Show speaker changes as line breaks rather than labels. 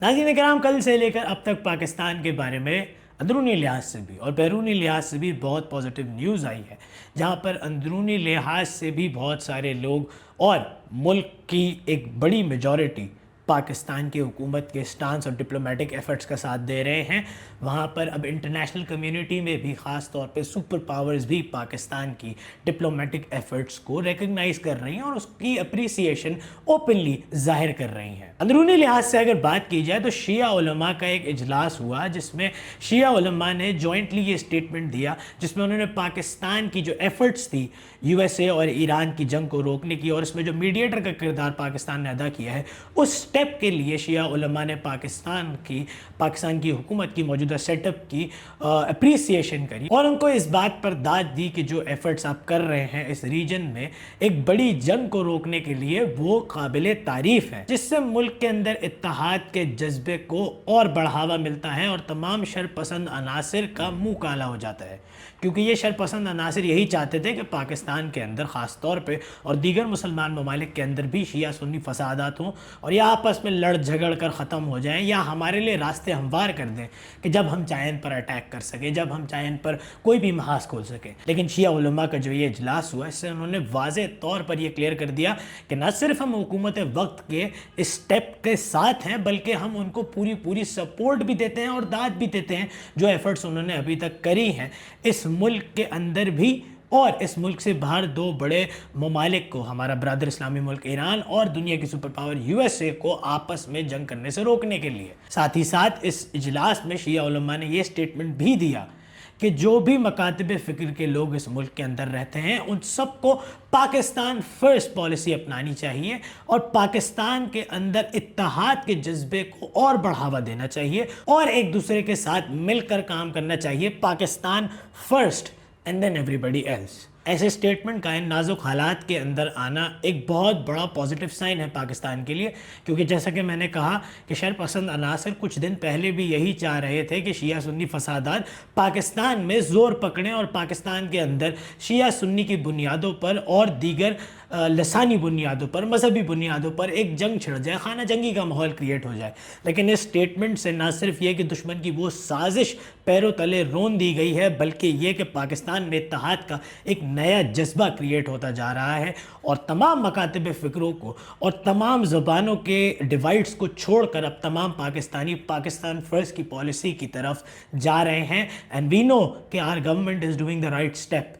नाज़रीन करام, कल से लेकर अब तक पाकिस्तान के बारे में अंदरूनी लिहाज से भी और बैरूनी लिहाज से भी बहुत पॉजिटिव न्यूज़ आई है, जहां पर अंदरूनी लिहाज से भी बहुत सारे लोग और मुल्क की एक बड़ी मेजॉरिटी पाकिस्तान की हुकूमत के स्टांस और डिप्लोमेटिक एफ़र्ट्स का साथ दे रहे हैं। वहाँ पर अब इंटरनेशनल कम्युनिटी में भी ख़ास तौर पे सुपर पावर्स भी पाकिस्तान की डिप्लोमेटिक एफ़र्ट्स को रिकग्नाइज़ कर रही हैं और उसकी अप्रिसिएशन ओपनली ज़ाहिर कर रही हैं। अंदरूनी लिहाज से अगर बात की जाए तो शिया उलमा का एक इजलास हुआ, जिसमें शिया उलमा ने जॉइंटली ये स्टेटमेंट दिया, जिसमें उन्होंने पाकिस्तान की जो एफ़र्ट्स थी यूएसए और ईरान की जंग को रोकने की, और इसमें जो मीडिएटर का किरदार पाकिस्तान ने अदा किया है, उस स्टेप के लिए शिया उलमा ने पाकिस्तान की हुकूमत की मौजूदा सेटअप की अप्रिसिएशन करी और उनको इस बात पर दाद दी कि जो एफर्ट्स आप कर रहे हैं इस रीजन में एक बड़ी जंग को रोकने के लिए, वो काबिले तारीफ है, जिससे मुल्क के अंदर इत्तेहाद के जज्बे को और बढ़ावा मिलता है और तमाम शरपसंद अनासिर का मुंह काला हो जाता है। क्योंकि ये शरपसंद अनासिर यही चाहते थे कि पाकिस्तान के अंदर ख़ास तौर पे और दीगर मुसलमान ममालिक के अंदर भी शिया सुन्नी फसादात हों और या आपस में लड़ झगड़ कर ख़त्म हो जाएं, या हमारे लिए रास्ते हमवार कर दें कि जब हम चाहें इन पर अटैक कर सकें, जब हम चाहें इन पर कोई भी महाज खोल सकें। लेकिन शिया उलमा का जो ये इजलास हुआ, इससे उन्होंने वाज़े तौर पर यह क्लियर कर दिया कि न सिर्फ हम हुकूमत वक्त के इस स्टेप के साथ हैं, बल्कि हम उनको पूरी सपोर्ट भी देते हैं और दाद भी देते हैं जो एफर्ट्स उन्होंने अभी तक करी हैं इस मुल्क के अंदर भी और इस मुल्क से बाहर दो बड़े ममालिक को, हमारा ब्रादर इस्लामी मुल्क ईरान और दुनिया की सुपर पावर यूएसए को आपस में जंग करने से रोकने के लिए। साथ ही साथ इस इजलास में शिया उलमा ने यह स्टेटमेंट भी दिया कि जो भी मकातब फ़िक्र के लोग इस मुल्क के अंदर रहते हैं, उन सबको पाकिस्तान फ़र्स्ट पॉलिसी अपनानी चाहिए और पाकिस्तान के अंदर इत्तेहाद के जज्बे को और बढ़ावा देना चाहिए और एक दूसरे के साथ मिलकर काम करना चाहिए। Pakistan first and then everybody else. ऐसे स्टेटमेंट का इन नाजुक हालात के अंदर आना एक बहुत बड़ा पॉजिटिव साइन है पाकिस्तान के लिए, क्योंकि जैसा कि मैंने कहा कि शरपसंद अनासर कुछ दिन पहले भी यही चाह रहे थे कि शिया सुन्नी फसादात पाकिस्तान में ज़ोर पकड़ें और पाकिस्तान के अंदर शिया सुन्नी की बुनियादों पर और दीगर लसानी बुनियादों पर, मजहबी बुनियादों पर एक जंग छिड़ जाए, खाना जंगी का माहौल क्रिएट हो जाए। लेकिन इस स्टेटमेंट से ना सिर्फ ये कि दुश्मन की वो साजिश पैरों तले रोन दी गई है, बल्कि ये कि पाकिस्तान में इत्तेहाद का एक नया जज्बा क्रिएट होता जा रहा है और तमाम मकातब फ़िक्रों को और तमाम ज़ुबानों के डिवाइड्स को छोड़कर अब तमाम पाकिस्तानी पाकिस्तान फ़र्स्ट की पॉलिसी की तरफ जा रहे हैं। एंड वी नो कि our government is doing the right step.